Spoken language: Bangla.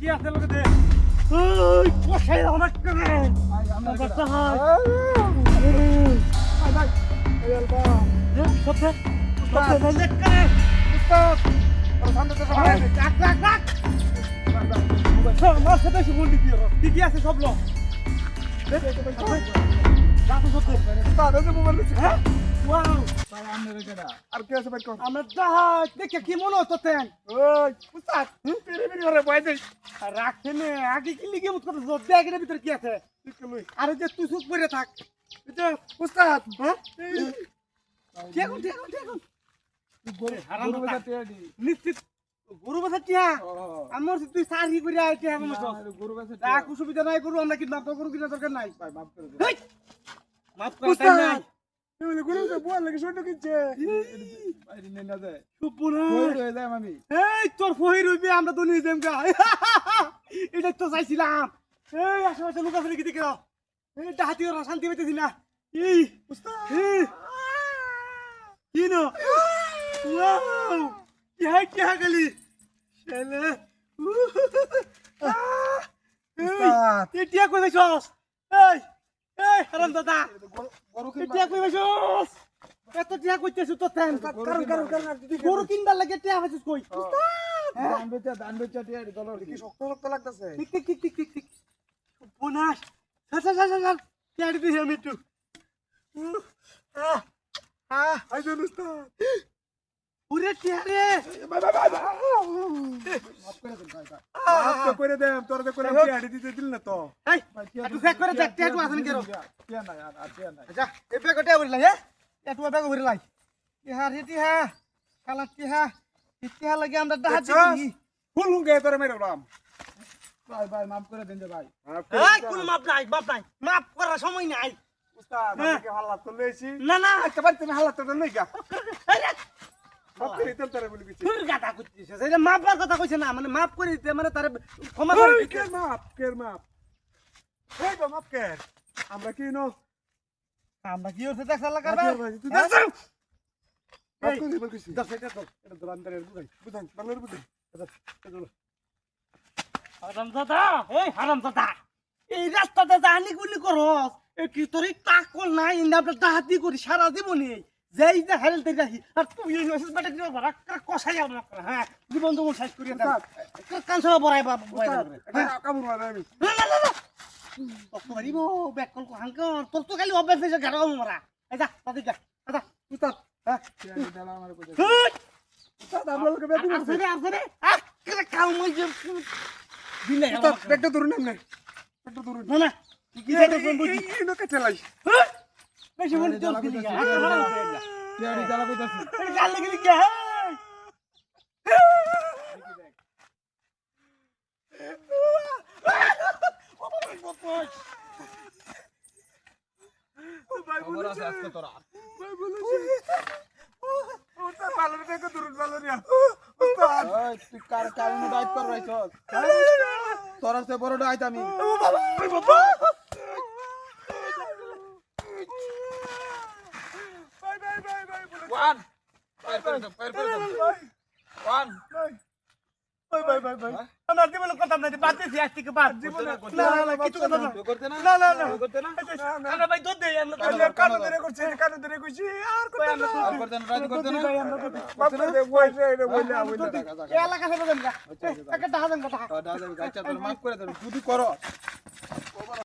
কি আছে লোকে দে ওই কষাই অনেক করে আমরা তাহার ভাই এই আলবা সত্যি সত্যি অনেক করে উস্তাদ আর শান্ত তো সবাই রাখ রাখ রাখ আমার সাথে এসে বললি কি আছে সব লোক রাখো সত্যি উস্তাদ এই মোবাইল দিছি হ্যাঁ ওয়াও ভাই আমনে কেডা আর কি আছে ভাই কর আমরা তাহার দেখে কি মনে হতো তেন ওই উস্তাদ পেরে পেরে করে বয় দেই রাখতে নে আগে কি লিখে মত কথা জব ব্যাগের ভিতর কি আছে লই আরে যে তুই চুপ করে থাক এটা উস্তাদ হ্যাঁ দেখুন দেখুন দেখুন গরু হারাম গরু কথা। বেটা টেডি নিশ্চিত গরু বাছা টিয়া আমার তুই সারি করে আইতে হবে মত গরু বেটা তা অসুবিধা নাই গরু আমরা কিনা তো গরু কিনা দরকার নাই ভাই মাফ করে দে হেই! মাফ করা নাই তুমি গরু তো বল লাগে ছোট কিনছে বাইরে নেই না যায় সুপুনা বই রয়ে যায় আমি এই তোর ফহি রইবে আমরা তো নিয়ে যাম গা এটা তো চাইছিলাম এই আশেপাশে লোক আছে নাকি দেখে দাও এই ডাহাতি ওরা শান্তি পেতেছি না এই উস্তাদ কি নো ওয়াও কি হা গলি ছেলে উস্তাদ এই টিয়া কই বেছস এই এই হারাম দাদা গরু এই টিয়া কই বেছস এত টিয়া কইতেছ তো তেন কারণ গরু কিনবার লাগে টিয়া বেছস কই দান বেচা টেডি দলর কি শক্ত শক্ত লাগতেছে ঠিক ঠিক ঠিক ঠিক ঠিক ঠিক বোনাস স্যার টিয়া দিছি আমি একটু আই দেন উস্তাদ পুরে টিয়া রে বাই বাই বাই মাফ করে দেন ভাই মাফ তো করে দেন তোর তো করে টেডি দিতে দিল না তো এই একটু চেক করে দেখ টিয়া আছে নাকি টিয়া নাই আর টিয়া নাই যা এই ব্যাগ টিয়া ভরি লাই হ্যাঁ এত ব্যাগ ভরি লাই টিয়া রে টিয়া কালা টিয়া লাগে আমরা ডাহাতি করি ফুল হুঙ্গে তোরে মেরে বলাম ভাই ভাই মাফ করে দেন যে ভাই এই কোন মাপ নাই মাপ করার সময় নাই উস্তাদ আমাকে হালাত তো লইছি না না আচ্ছা ভাই তুমি হালাত তো লই গা এই রে মাফ করে দেন তোরে বলি কিছু তুই গাদা কইছিস এটা মাপার কথা কইছে না মানে মাপ করে দিতে মানে তারে ক্ষমা করে ওই দিতে কের মাপ এই তো মাপ কের আমরা কি নো আমরা কি হচ্ছে দেখ সালা আচ্ছা করবে ভাই তুই হ্যাঁ? দাও মাফ করে বল কিছু দশ এটা তো এটা তো আন্দরের বুঝাই বুঝাই বাংলার বুঝাই হারামজাদা এই রাস্তাতে জানি গুলি করস এই কি তোর তাকল নাই ইন্দা আমরা ডাহাতি করি সারা জীবনে যেই যে হেলতে যাই আর তুই এই মেসেজ বেটা দিও ভরা কষাই আমার হ্যাঁ জীবন জমন শেষ করিয়া দাও কানসা বড়াই বাবা এটা কামড় মারা আমি না তোকে মারিব ব্যাক কল হাঙ্কর তোর তো খালি অভ্যাস হয়েছে ঘাড়া মারা এই যা তাদের যা আচ্ছা উস্তাদ হ্যাঁ দেলা আমার কই উস্তাদ আমরা লোকে বেদি মারছে কাউ মই যে দিলে উস্তাদ একটা ধরুন না একটা ধরুন না না কি যাইতে কোন বুঝি এই লোকে চালাই বেশি মন জোর দিলি টেডি জ্বালা কইতাছি গাল লাগলি কে ভাই খবর আছে আজকে তোরা ভাই বলেছি উস্তাদ ভালো দেখে ধরুন ভালো রিয়া উস্তাদ ওই তুই কার কারণে ডাইট কর রাইছস তোর সে বড় ডাইট আমি ওয়ান ওয়ান আমার জীবনে কথা নাই বাদ দিছি আজ থেকে বাদ জীবনে না কিছু কথা না করতে না না করতে না আমরা ভাই দুধ দেই আমরা কানো ধরে করছে কানো ধরে কইছি আর করতে না রাজি করতে না বাপ দে ওই রে বইলা এই এলাকা থেকে দেন একটা টাকা দেন কথা দাদা গাচ্চা তোর মাফ করে দেন যদি করো